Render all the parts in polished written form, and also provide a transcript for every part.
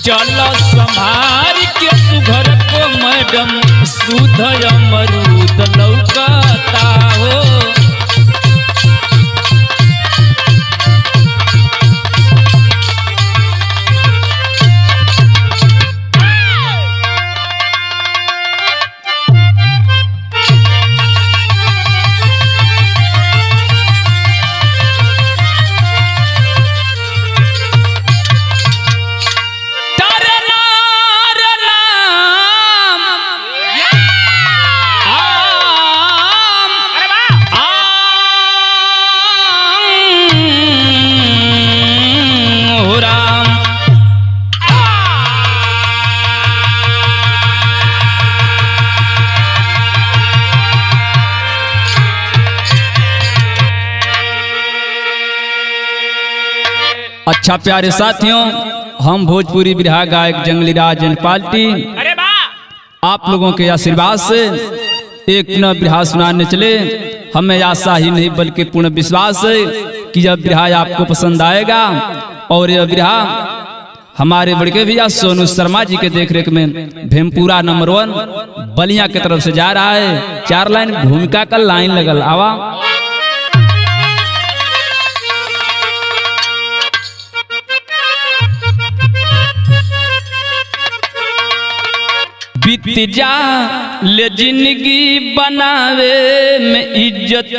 चलो संभार के सुघर को मैडम सुध अमरूद लौकता हो। अच्छा प्यारे साथियों, हम भोजपुरी बिरहा गायक जंगली राज एंड पार्टी आप लोगों के आशीर्वाद से एक न बिरहा सुनाने चले। हमें आशा ही नहीं बल्कि पूर्ण विश्वास है कि यह बिरहा आपको पसंद आएगा। और यह बिरहा हमारे बड़के भैया सोनू शर्मा जी के देखरेख में भेमपुरा नंबर 1 बलिया की तरफ से जा रहा है। 4 लाइन भूमिका का लाइन लगल आवा। बीत जा ले जिंदगी बनावे में इज्जत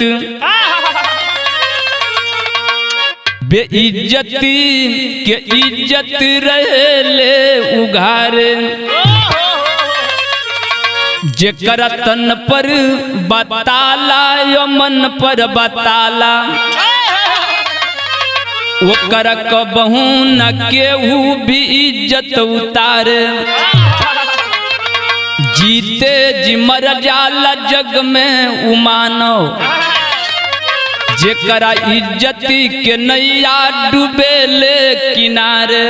बेइज्जती के इज्जत रहे ले उघारे। जेकर तन पर बताला यो मन पर बताला वो कर कबहू न केहू भी इज्जत उतारे। जीते जी मर जाला जग में उमानो जेकरा इज्जती के नैया डूबे ले किनारे।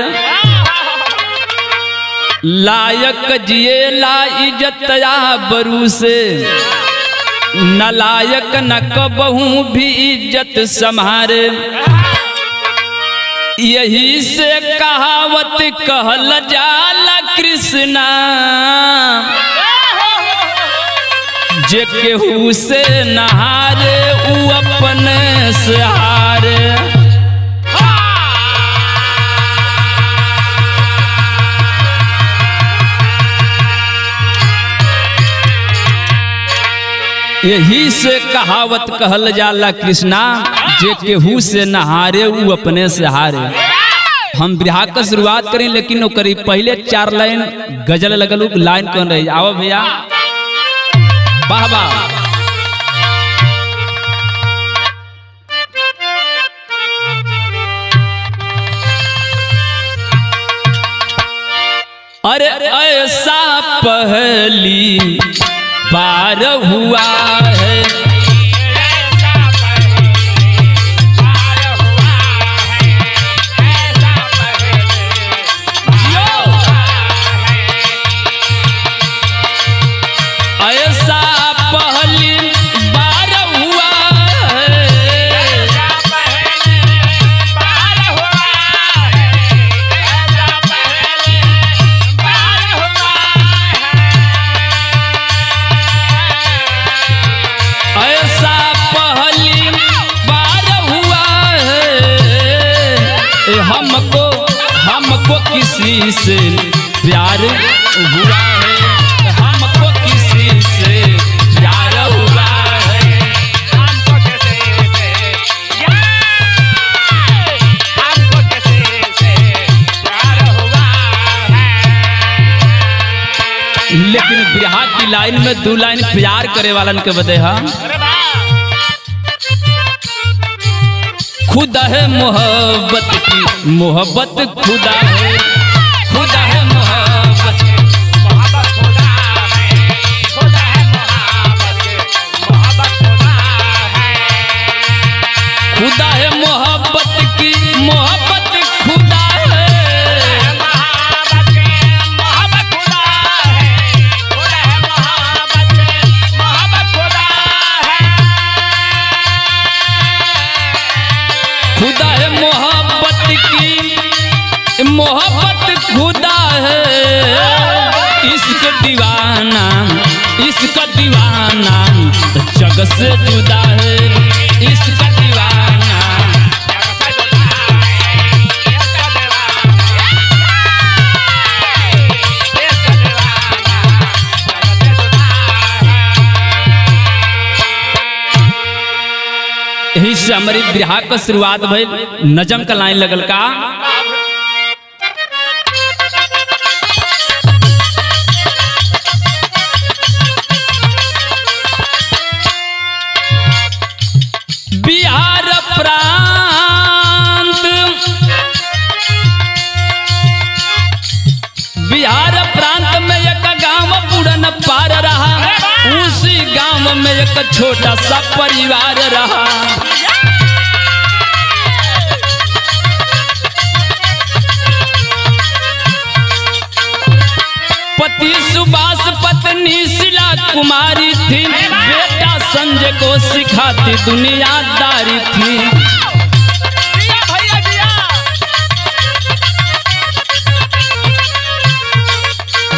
लायक जिए ला इज्जत बरू से न लायक न कबहू भी इज्जत संभारे। यही से कहावत कहल जाला कृष्णा जे केहू से नहारे उ अपने से हारे। यही से कहावत कहल जाला कृष्णा जे केहू से नहारे उ अपने से हारे। हम बिरहा का शुरुआत करें लेकिन वो करीब पहले 4 लाइन गजल लगल लाइन कौन रही। आओ भैया वाह वाह। अरे ऐसा पहली बार हुआ है हमको किसी से प्यार हुआ है। हमको किसी से प्यार हुआ है। हमको किसी से प्यार हुआ है। लेकिन बिरहा की लाइन में 2 लाइन प्यार करे वालन के बदे हा। खुदा है मोहब्बत की मोहब्बत खुदा है। खुदा है मोहब्बत खुदा है। खुदा है मोहब्बत खुदा है मोहब्बत की मोहब्बत खुदा है। मोहब्बत खुदा है। खुदा है मोहब्बत खुदा है। खुदा है मोहब्बत की मोहब्बत खुदा है, इश्क दीवाना, इश्क दीवाना जग से जुदा है, इश्क दीवाना। यही से हमारी बिरहा का शुरुआत भइल। नजम का लाइन लगल का, बिहार प्रांत, बिहार प्रांत में एक गांव बुढ़न पार रहा, उसी गांव में एक छोटा सा परिवार रहा। पति सुभाष, पत्नी शीला कुमारी थी, बेटा संजय को सिखाती दुनियादारी थी।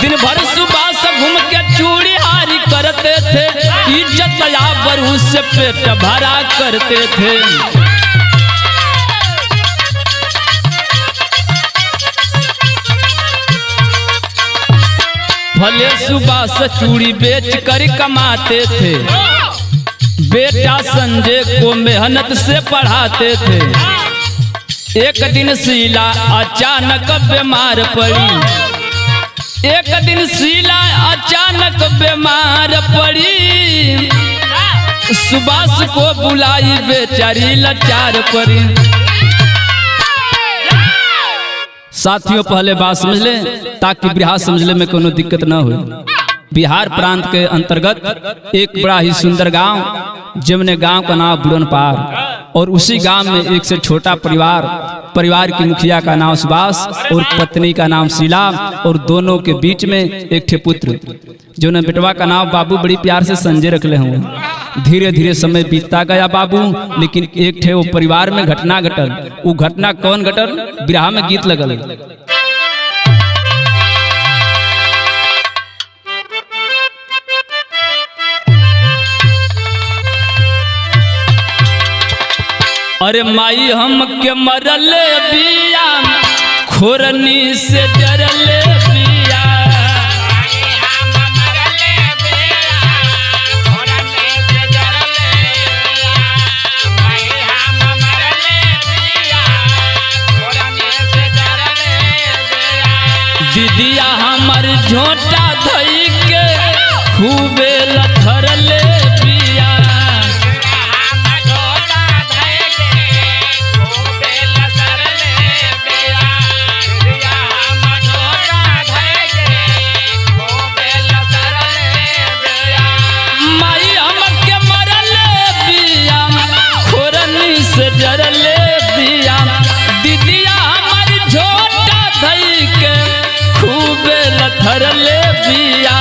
दिन भर सुभाष घूम के चूड़ी हारी करते थे, इज्जत आबरू से पेट भरा करते थे। भले सुभाष चूड़ी बेच कर कमाते थे, बेटा संजय को मेहनत से पढ़ाते थे। एक दिन शीला अचानक बीमार पड़ी, एक दिन शीला अचानक बीमार पड़ी, सुभाष को बुलाई बेचारी लाचार पड़ी। साथियों पहले बात समझ ले ताकि बिरहा समझने में कोनो दिक्कत ना हो। बिहार प्रांत के अंतर्गत एक बड़ा ही सुंदर गांव, जमने गांव का नाम बुढ़न पार, और उसी गांव में एक से छोटा परिवार, परिवार की मुखिया का नाम सुभाष और पत्नी का नाम शीला, और दोनों के बीच में एक ठे पुत्र जो न बेटवा का नाम बाबू बड़ी प्यार से संजय रखले हुए। धीरे धीरे समय बीतता गया बाबू, लेकिन एक ठे वो परिवार में घटना घटल। वो घटना कौन घटल, बिरहा में गीत लगल। अरे माई हम के मरले बिया, खोरनी से जरले बिया, दीदिया हमर झोटा धई के खूबे लथरले बिया। माई हमके मरले बिया, खोरनी से जरले बिया, दीदिया हमर झोटा धई के खूबे लथरले बिया।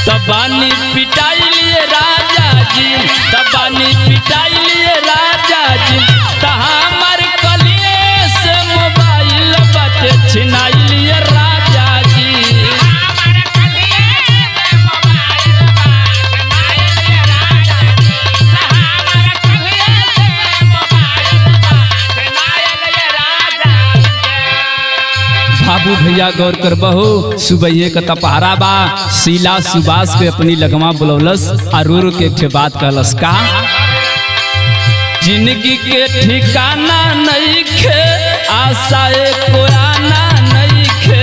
तबानी पिटाई लिए राजा जी, तबानी पिटाई लिए राजा जी, तहामर कलिए से मोबाइल बटे छिनाई लिए राजा जी। बाबू भैया गौर कर बहू, सुबह का तपहारा बा, शीला सुभाष के अपनी लगमा बुलौलस, आरूर के ठे बात कहलस का, जिंदगी के ठिकाना नहीं खे, आशा को आना नहीं खे।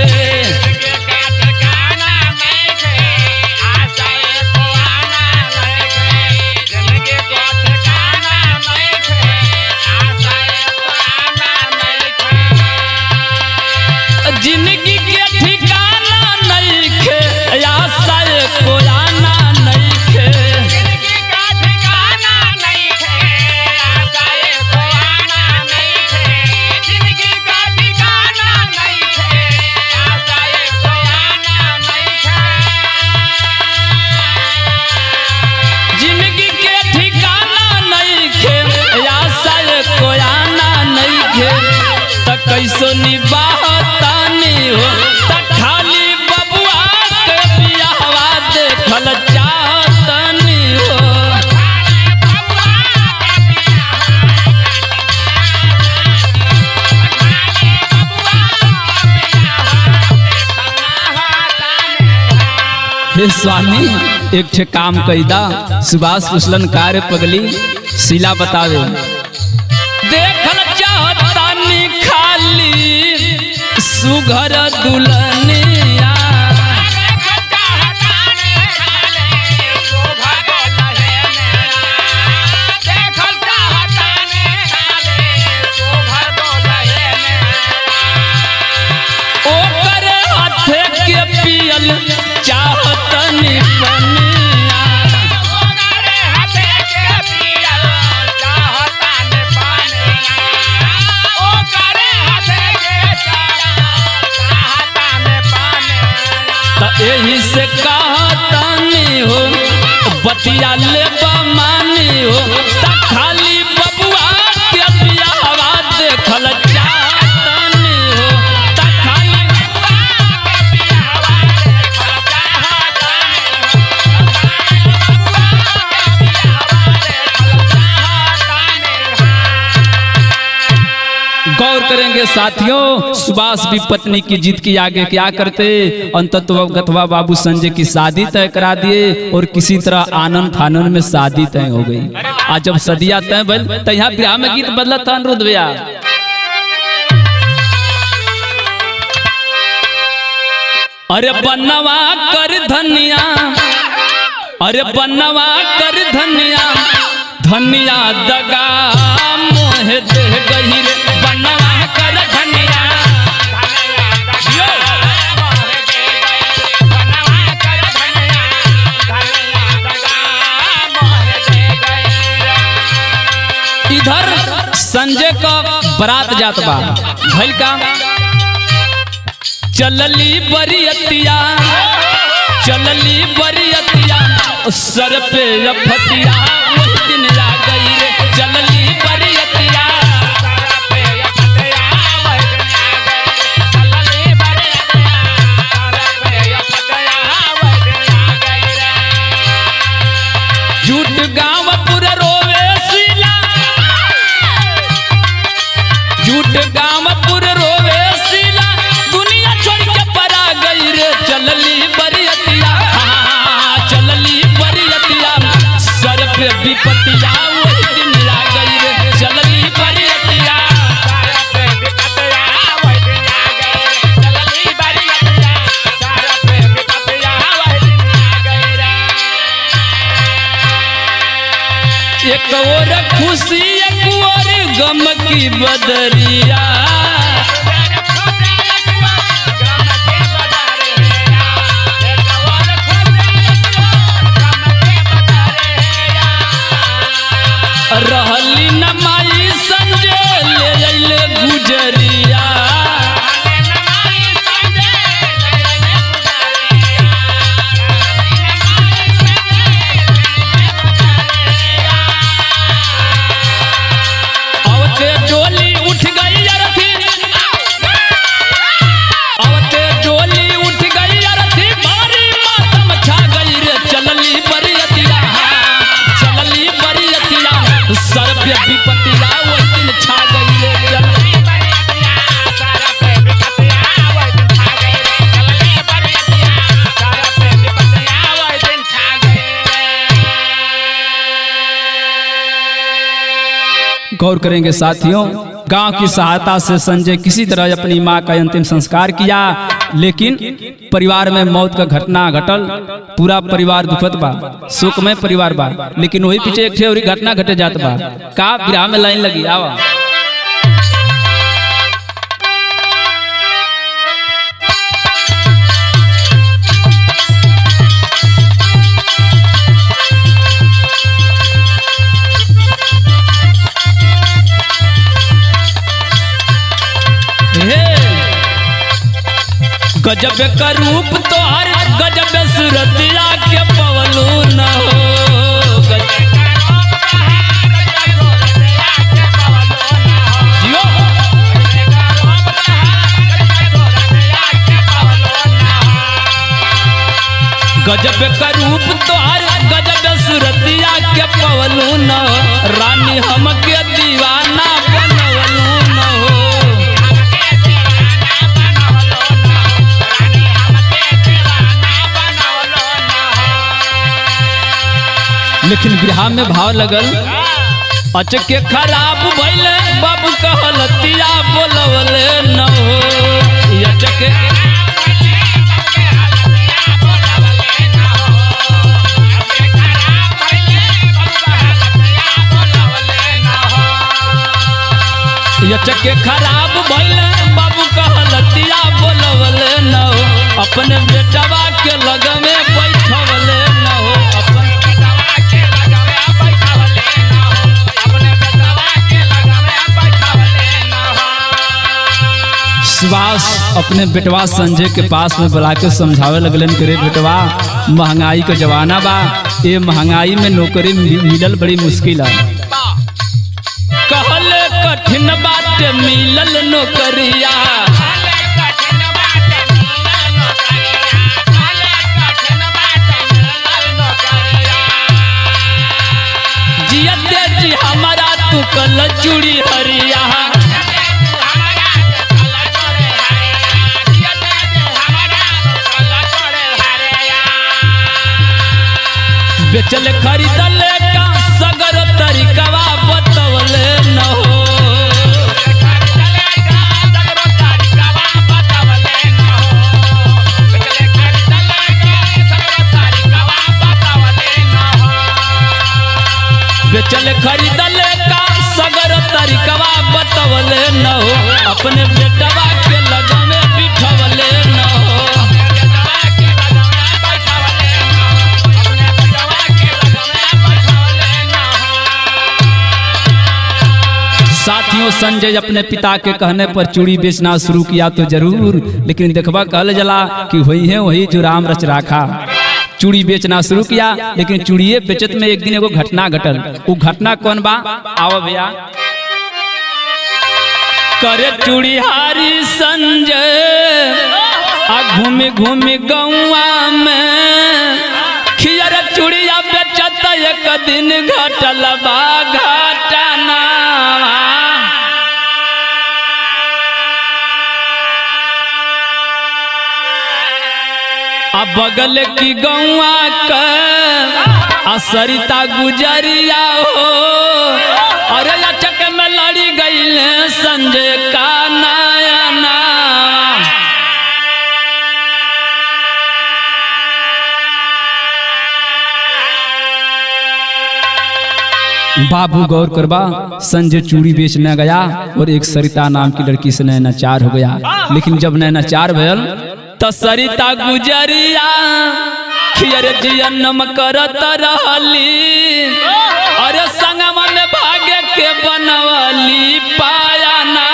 जिंदगी के ठिकाना नहीं खे, आशा को आना नहीं खे। जिंदगी का ठिकाना नहीं खे, आशा को आना नहीं खे। जिंदगी का ठिकाना हे स्वामी एक ठे काम कैदा। सुभाष पुछलन कार्य पगली शिला बतावे। देखल चाहतानी खाली सुघर दुल्हनिया, ओकर हाथे के पियल चाहतनी पनिया, यही से कहतानी हो बतिया ले मानी हो, खाली बबुआ के बियाहवा देखल चाहतानी हो, खाली गौर करेंगे साथियों। सुभाष भी पत्नी की जिद की आगे क्या करते, अंततः बाबू संजय की शादी तय करा दिए और किसी तरह आनंद फानन में शादी तय हो गई। आज जब सदिया तय भइल तो यहाँ ब्याह में गीत बदला था अनुरुद्ध भैया। अरे बनवा कर धनिया, अरे बनवा कर धनिया, धनिया दगा मोह दे गई रे, बनवा कर धनिया, इधर संजय का बारात जात बा भइल का, चलली बरियतिया, चलली बरियतिया, सर पे अफतिया वही दिन आ गई रे, चलली बरियतिया, झूठ गाँव पूरा रोवे सीला, झूठ गाँव पूरा रोवे सीला, दुनिया छोड़ के परा गई रे, चलली बरियतिया, चलली बरियतिया, सर पे विपतिया वही दिन आ गई रे, चलली बरियतिया, एक और खुशी एक और गम की बदरिया, रहली नमाई संजय ले अइले गुजरिया, अवते डोली उठ गई अरथी, अवते डोली उठ गई अरथी, बारी मातम छा गई रे, चलली बरियतिया, चलली बरियतिया, सर पे विपतिया वही दिन छा गई रे, चलली बरियतिया, सर पे विपतिया वही दिन छा गई रे, चलली बरियतिया, सर पे विपतिया वही दिन छा गई रे। गौर करेंगे साथियों, गांव की सहायता से संजय किसी तरह अपनी मां का अंतिम संस्कार किया, लेकिन परिवार में मौत का घटना घटल, पूरा परिवार दुखद बा, शोकमय परिवार बा, लेकिन वही पीछे एक ठे घटना घटे जात बा का विराह में लाइन लगी आवा। गजब का रूप तोहर, गजब सूरतिया के पवलू न हो, गजब का रूप तोहर, गजब सूरतिया के पवलू न हो, रानी हमके दीवाना बनवलू न हो, लेकिन बिरहा में भाव लगल, अचके खराब भइले बाबू कहलतिया बोलवले न हो। अचके चके खराब भइले बाबू कहलतिया बोलवले न हो। अपने बेटवा के लगमे बैठवले न हो। अपने बेटवा के लगमे बैठवले न हो। अपने बेटवा के लगमे बैठवले न हो। सुभाष अपने बेटवा संजय के पास में बुला के समझावे लगलन, करे बेटवा महंगाई का जमाना बा, ये महंगाई में नौकरी मिलल बड़ी मुश्किल है। कहले कठिन बात मिलल नौकरिया, जियते जी हमारा तू कल चूड़ी हरिया। बेचल खरीदल का सगर तरीकवा बतवले न हो। बेचल खरीदल का सगर तरीकवा बतवले न हो। अपने बेटवा के लगमे बिठवले न हो। साथियों, संजय अपने पिता के कहने पर चूड़ी बेचना शुरू किया तो जरूर, लेकिन देखबा कहल जला कि वही है वही जो राम रच राखा। चूड़ी बेचना शुरू किया, लेकिन चूड़िए बेचत में एक दिन एगो घटना घटल। वो घटना कौन बा, आओ भैया। करे चूड़ीहारी संजय आ घूमी घूमी गौआ में, खियर चूड़िया बेचत एक दिन घटल बा घटना। अब बगल की गौआ का सरिता गुजरिया हो। अरे अचक में लड़ी गई संजय का नयना। बाबू गौर करबा, संजय चूड़ी बेचने गया और एक सरिता नाम की लड़की से नैनाचार हो गया। लेकिन जब नैनाचार भयल तो सरिता गुजरिया खियर जन्म करत रहली। अरे संगमा में भाग्य के बनवली पाया ना।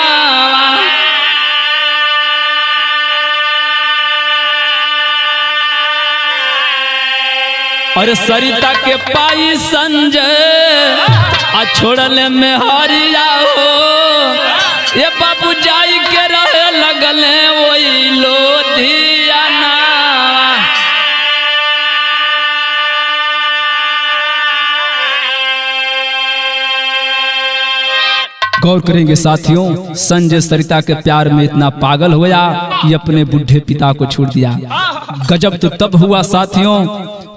अरे सरिता के पाई संजय आ छोड़ले में हरिया हो। ये बाबू जाई के रहे लगले वही लोधियाना। गौर करेंगे साथियों, संजय सरिता के प्यार में इतना पागल हो गया कि अपने बुढ़े पिता को छोड़ दिया। गजब तो तब हुआ साथियों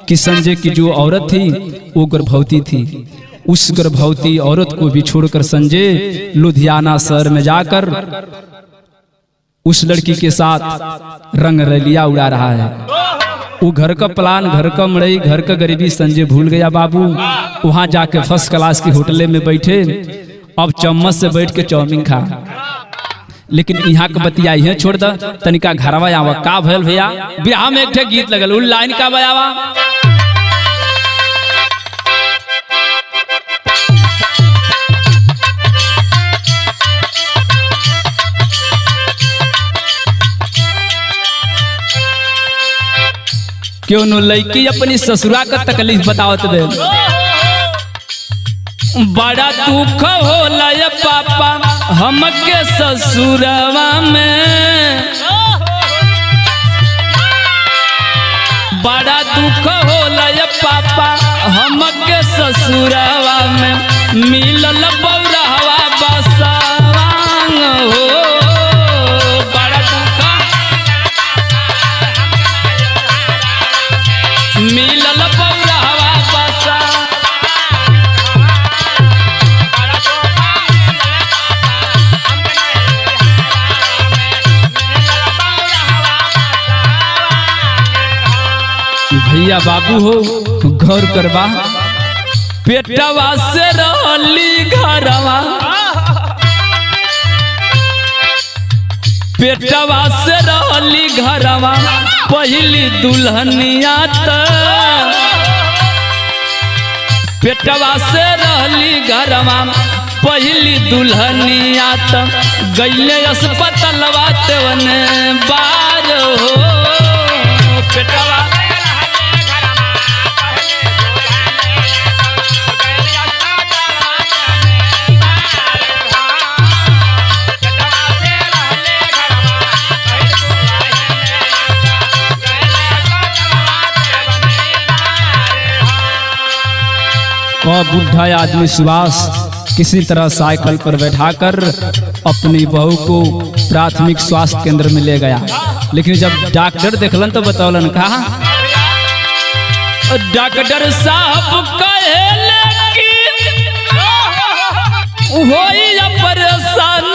कि संजय की जो औरत थी वो गर्भवती थी। उस गर्भवती औरत को भी छोड़कर संजय लुधियाना शहर में जाकर उस लड़की के साथ रंग रलिया उड़ा रहा है। वो घर का प्लान, घर का मड़ई, घर का गरीबी संजय भूल गया बाबू। वहां जाके फर्स्ट क्लास की होटल में बैठे, अब चम्मच से बैठ के चाउमीन खा। लेकिन यहाँ के बतिया यहाँ छोड़ द, तनिका घरवा आवा। का भयल भैया, बिहार में एक गीत लगल, उन लाइन का बजावा। क्यों नो लड़की अपनी ससुरा का तकलीफ बतावत बे। बड़ा दुख होला ये पापा हमके ससुरवा में। बड़ा दुख होला ये पापा हमके ससुरवा में। मिलल बौरहवा बसवांग हो। बड़ा दुख मिलल बौरहवा बसा। भैया बाबू हो गौर करवा, पेटवा से रहली घरवा, पेटवा से रहली घरवा पहली दुल्हनिया त, पेटवा से रहली घरवा पहली दुल्हनिया त, गईले अस्पतालवा तेवने बार हो, पेटवा और बुढ़ा आदमी सुभाष किसी तरह साइकिल पर बैठाकर अपनी बहू को प्राथमिक स्वास्थ्य केंद्र में ले गया। लेकिन जब डॉक्टर देखलन तो बतौलन कहा, डॉक्टर साहब कहेले कि होई परेशान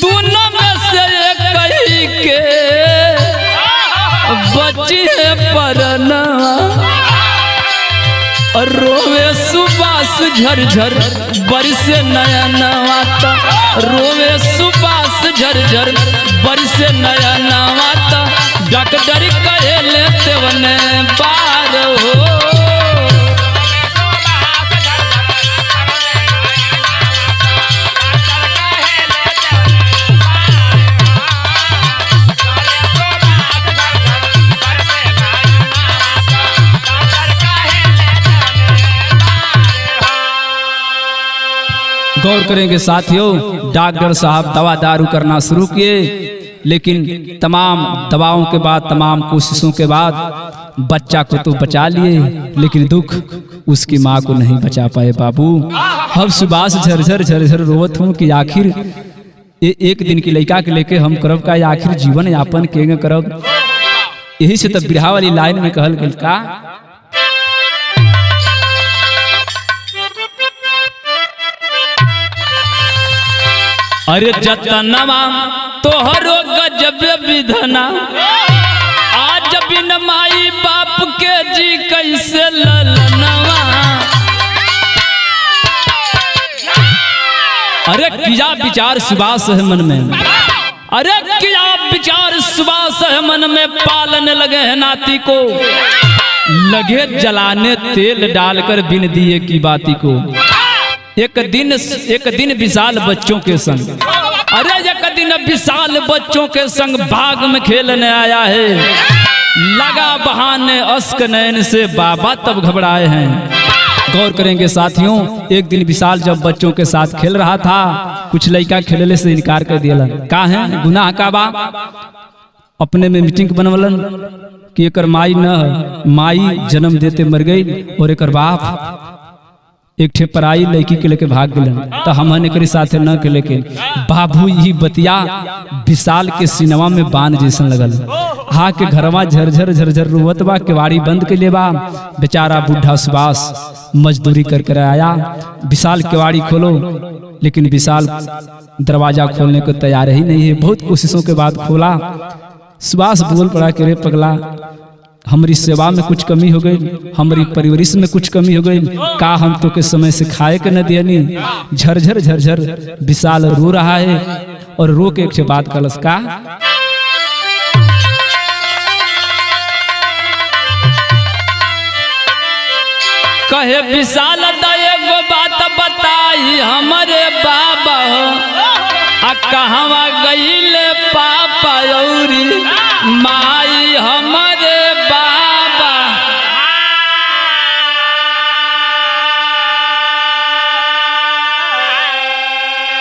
दोनों में से कहीं के बची है परनवा, रोवे सुबास झरझर बरस नया नवाता, रोवे सुबास झरझर बरस नया नवाता, डॉक्टर कहेले तेवने बार हो। गौर करेंगे साथियों, डॉक्टर साहब दवा दारू करना शुरू किए, लेकिन तमाम दवाओं के बाद, तमाम कोशिशों के बाद बच्चा को तो बचा लिए, लेकिन दुख उसकी माँ को नहीं बचा पाए बाबू। हम सुबास झरझर झरझर रोवत हूँ कि आखिर एक दिन की लड़का के लेके हम करब का, आखिर जीवन यापन केंगे करब। यही से तब बिरहा वाली लाइन में कहल गया का, अरे जतनवा तोहरो गजब विधना, आज बिन माई बाप के जी कैसे ललनवा, अरे किया विचार सुबास है मन में, अरे किया विचार सुबास है मन में, पालने लगे हैं नाती को, लगे जलाने तेल डालकर बिन दिए की बाती को। एक दिन विशाल बच्चों के संग, अरे एक दिन विशाल बच्चों के संग बाग में खेलने आया है, लगा बहाने अश्क नयन से बाबा तब घबराए हैं। गौर करेंगे साथियों, एक दिन विशाल जब बच्चों के साथ खेल रहा था, कुछ लड़का खेलने से इनकार कर दिया, का है गुनाह का बा, अपने में मीटिंग बनवलन कि एकर माई न, माई जन्म देते मर गई और एकर बाप एक ठे पराई लड़की के लेके भाग गलन, तो हमने करी साथे न के लेके बाबू ही बतिया विशाल के सिनेमा में बान जैसन लगल, हा के घरवा झरझर झरझर रोवत बा, केवाड़ी बंद के ले बा, बेचारा बुढ़ा सुबास मजदूरी कर आया, विशाल केवाड़ी खोलो, लेकिन विशाल दरवाजा खोलने को तैयार ही नहीं है। बहुत कोशिशों के बाद खोला, सुबास बोल पड़ा कि रे पगला, हमारी सेवा में कुछ कमी हो गई, हमारी परवरिश में कुछ कमी हो गई, का हम तो के समय से खाए के न दियनी। झरझर झरझर विशाल रो रहा है और रो के एक बात कलस का, कहे विशाल एगो बात बताई हमारे बाबा, आ कहवा गईल पापा औरी माई हमारे बाबा,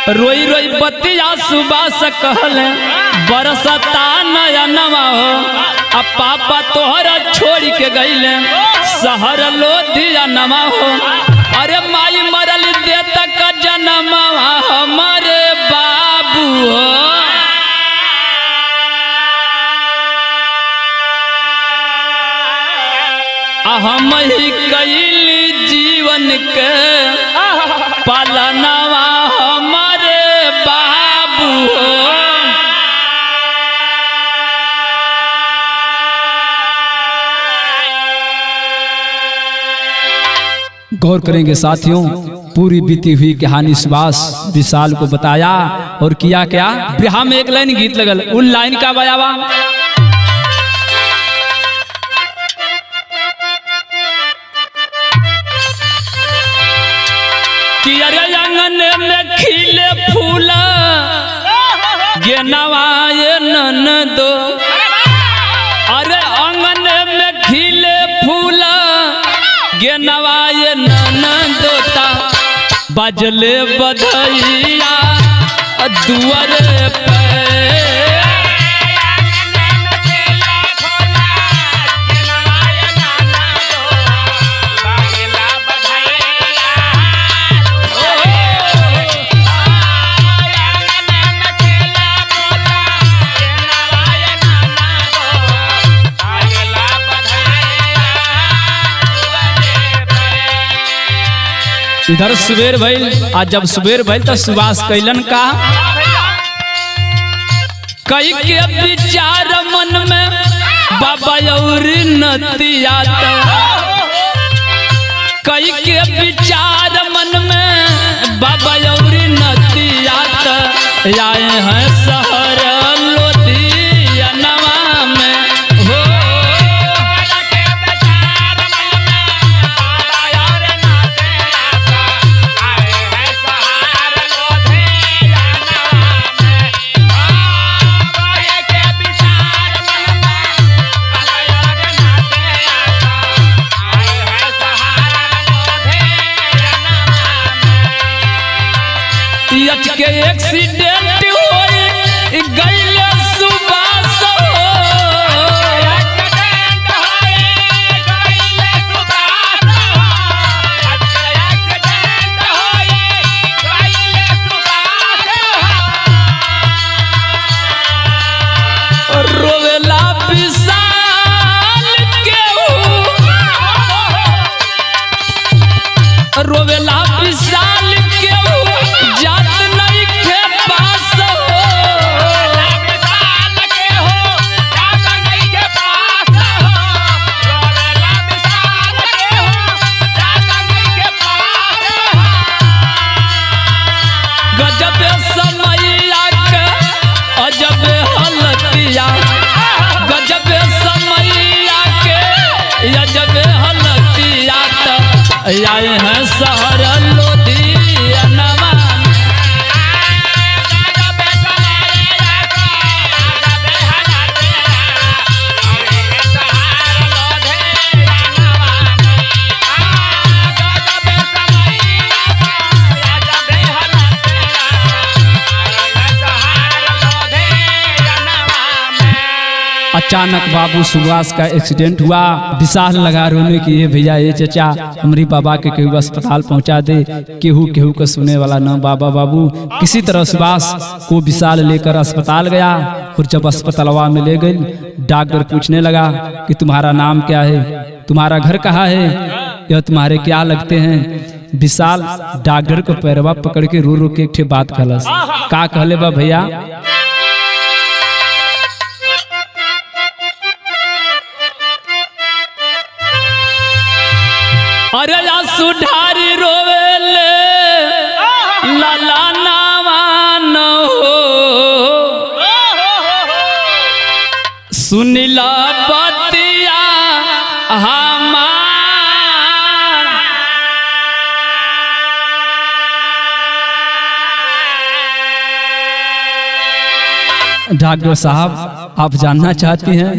रोई रोई बतिया सुबास कहले, बरसता नयनवा हो, आ पापा तोहरा छोड़ के गईले शहर लोधिया नमा हो, अरे माई मरल देता का जनमवा हमारे बाबू हो, हम ही कैली जीवन के पालनवा हमारे बाबू हो। गौर करेंगे साथियों। पूरी बीती हुई कहानी सुभाष विशाल को बताया और किया क्या। बिरहा में एक लाइन गीत लगल, उन लाइन का बयावा कि अरे आंगन में खिले फूल गे नवाए ननदो, अरे आंगन में खिले फूल गे नवाए ननदोता, बजले बधैया दुआरे पे। इधर सुबेर भइल, आज जब सुबेर भइल तो सुभाष कैलन का कई के विचार मन में बाबा और नतिया, कई के विचार मन में बाबा और नतिया आए हैं शहर लोधियानवा में हो। के एक्सीडेंट होई गइल सुभाष रोवेला विशाल के रोवेला विशाल के जात नहीं के पास हो। गजब समैया के अजब हलतिया, गजब समैया के अजब हलतिया आए हैं शहर लोधियानवा। अचानक बाबू सुभाष का एक्सीडेंट हुआ। विशाल लगा रोने की, ये भैया ये चचा हमारी बाबा के केहू अस्पताल पहुंचा दे, केहू केहू का सुने वाला न बाबा बाबू। किसी तरह सुभाष को विशाल लेकर अस्पताल गया और जब अस्पतालवा में ले गई डॉक्टर पूछने लगा कि तुम्हारा नाम क्या है, तुम्हारा घर कहाँ है, यह तुम्हारे क्या लगते हैं। विशाल डॉक्टर को पैरवा पकड़ के रो रो के एक बात कहलस। का कहले बा भैया, अरे या सुधारी रोवेले लाला नावा न हो, सुनिला बतिया हमार। डॉक्टर साहब आप जानना चाहती हैं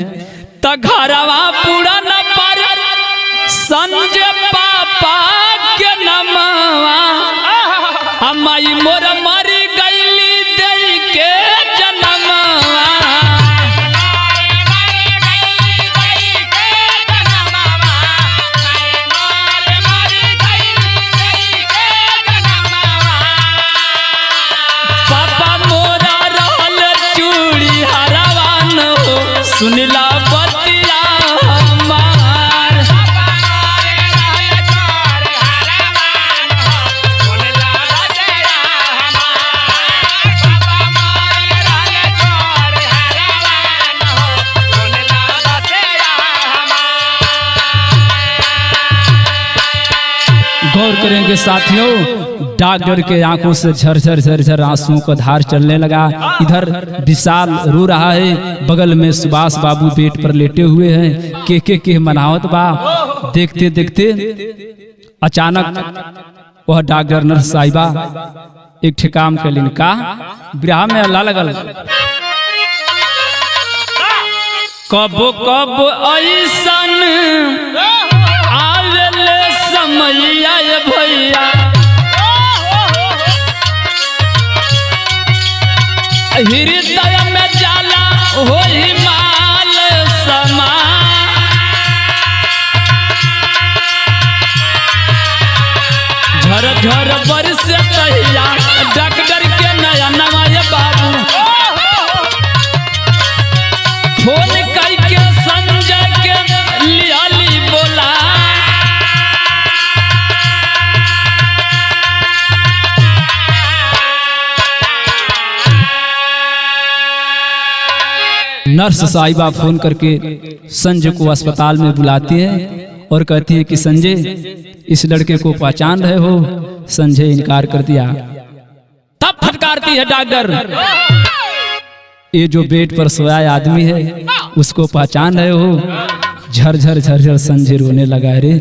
तो घरवा पूरा न पर संजय पापा के नमवा, अम्माई मोर मरी गईली दई के जनमवा। पापा मोरा रहल चूड़ी हरवान हो, सुनिला बतिया हमार। करेंगे साथियों, डॉक्टर के आंखों से झरझर झरझर आंसुओं का धार चलने लगा। इधर विशाल रो रहा है, बगल में सुभाष बाबू बेड पर लेटे हुए हैं। के मनावत बा। देखते देखते अचानक वह डॉक्टर नर्स साहिबा एक ठिकाम के लिए का ब्याह में अल्लाह लगल। कबो कब ऐसन आवेले समैया भैया, हृदय में जाला हो माल समा, झर झर बरस तहिया डॉक्टर के नया नवाय बाबू, फोन करके संजय के लियाली बोला, नर्स साहिबा फोन करके संजय को अस्पताल में बुलाती है और कहती है कि संजय इस लड़के को पहचान रहे हो। संजय इनकार कर दिया। तब फटकारती है डॉक्टर, ये जो बेड पर सोया आदमी है उसको पहचान रहे हो। झरझर झरझर संजय रोने लगा, रे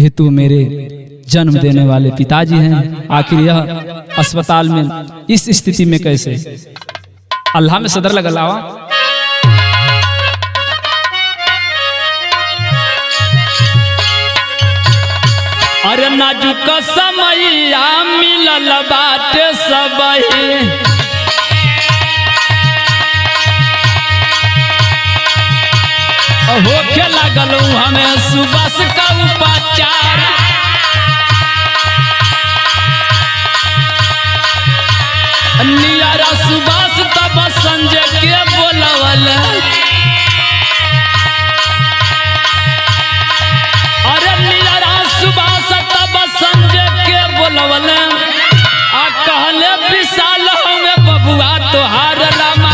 ये तो मेरे जन्म देने वाले पिताजी हैं, आखिर यह अस्पताल में इस स्थिति में कैसे। अल्लाह में सदर लगा लावा। अरे नाजुक समैया मिलल बाटे सबही, होके लगल हमें सुबह का उपचार, नियारा सुबह तब संजय के बोलवल, अरे नियारा सुबह तब संजय के बोलवल, आ कहले विशाल हमें बबुआ तोहार रामा,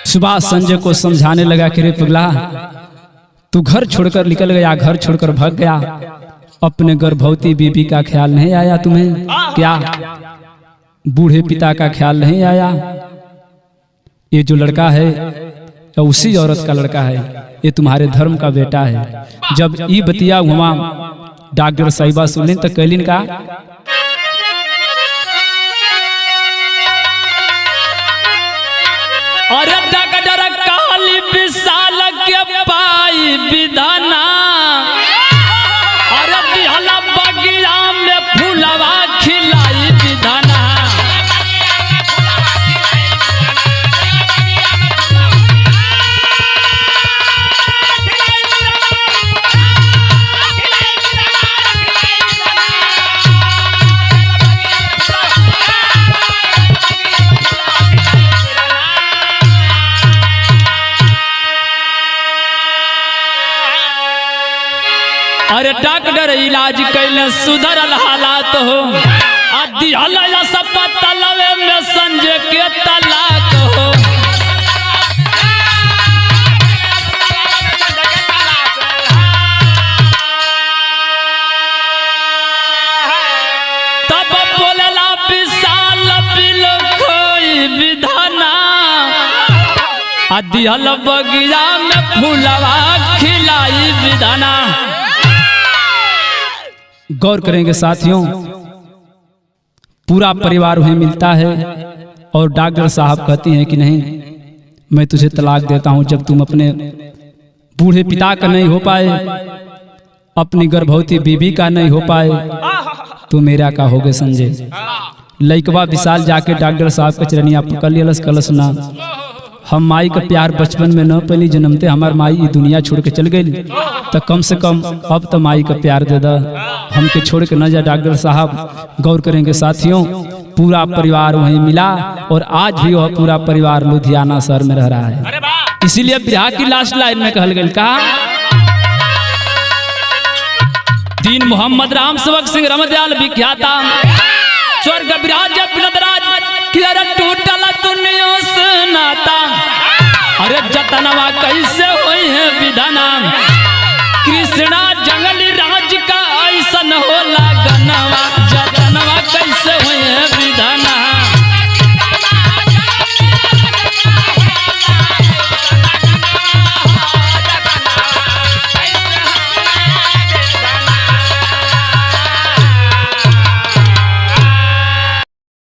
सुभाष संजय को समझाने लगा कि रे पगला, तू घर छोड़कर निकल गया, घर छोड़कर भाग गया, अपने गर्भवती बीबी का ख्याल नहीं आया तुम्हें क्या? बूढ़े पिता का ख्याल नहीं आया? ये जो लड़का है उसी औरत का लड़का है, ये तुम्हारे धर्म का बेटा है। जब ये बतिया हुआ डॉक्टर साहिबा सुन तो कैलिन का अरे डॉक्टर काली विशाल के पाई विधाना, अरे दिहला बगिया में फूलवा खिलाई विधाना, अरे डॉक्टर इलाज कैले सुधरल हालात हो, दिहला सब तलवे में संजय के तलाक हो, तब बोलला विशाल बिल कोई विधाना, दिहल बगिया में फूलवा खिलाई विधाना। गौर करेंगे साथियों, पूरा परिवार वहीं मिलता है और डॉक्टर साहब कहती हैं कि नहीं, मैं तुझे तलाक देता हूं, जब तुम अपने बूढ़े पिता का नहीं हो पाए, अपनी गर्भवती बीबी का नहीं हो पाए, तो मेरा का होगे संजय। लइकवा विशाल जाके डॉक्टर साहब के चरनिया पकड़ लियलस, कलस ना हम माई का प्यार बचपन में न पहली जन्मते हमार माई ये दुनिया छोड़ के चल गई, तो कम से कम अब तो माई का प्यार दे दा, हमके छोड़ के न जा डॉक्टर साहब। गौर करेंगे साथियों, पूरा परिवार वहीं मिला और आज भी वह पूरा परिवार लुधियाना शहर में रह रहा है। इसीलिए बिरहा की लास्ट लाइन में कहल गई कहा, दीन मोहम्मद राम सेवक सिंह रमदयाल विख्याता स्वर्ग विराज बिनदराज किया टूटल दुनिया से नाता। अरे जतनवा कैसे होई है विधाना, कृष्णा जंगली राज का ऐसा होला गनवा।